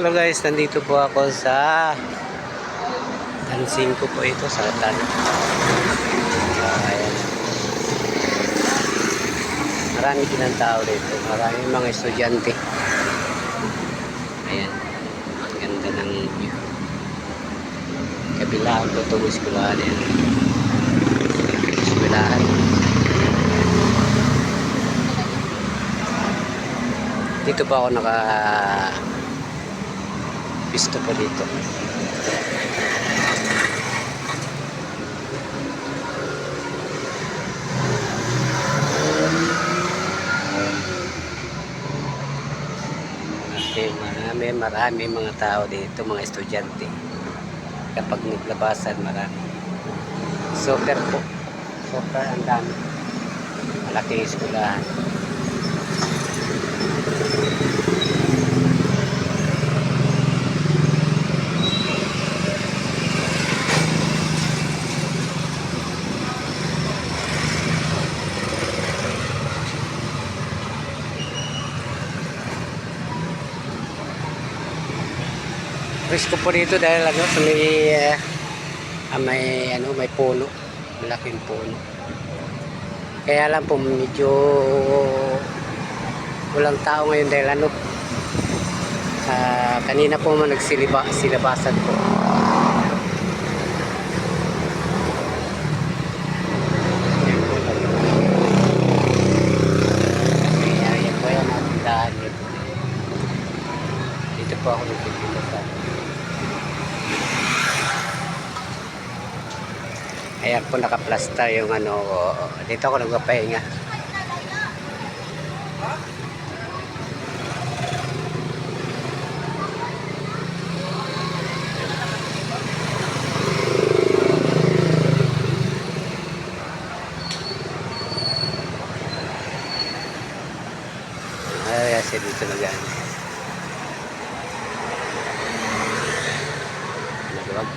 Hello guys, nandito po ako sa dancing ko po ito sa ayan. Marami din ang tao dito, marami mga estudyante. Ayan, ang ganda ng view. Kabilaan ko itong eskulahan yan. Eskulahan. Dito pa ako pisto po dito. Marami mga tao dito, mga estudyante. Kapag naglabasan, marami. Super po. Super ang dami. Malaking eskulahan. Risko po dito dahil sa may puno, malaking puno. Kaya lang po medyo walang tao ngayon dahil kanina po silabasan po. Ayan po yan ang tindahan dito. Dito po ako nagtitinda sa ayan po nakaplasta yung dito ako nagpapahinga. Ay, kasi dito nag-ano. Maluwag.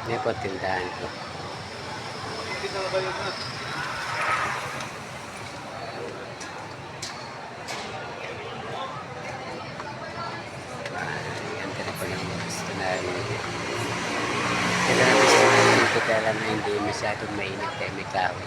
Hindi po tindahan ko. Ganda na po ng gusto na ganda na gusto na dito kaya lang hindi masyadong mainit kaya may kahoy.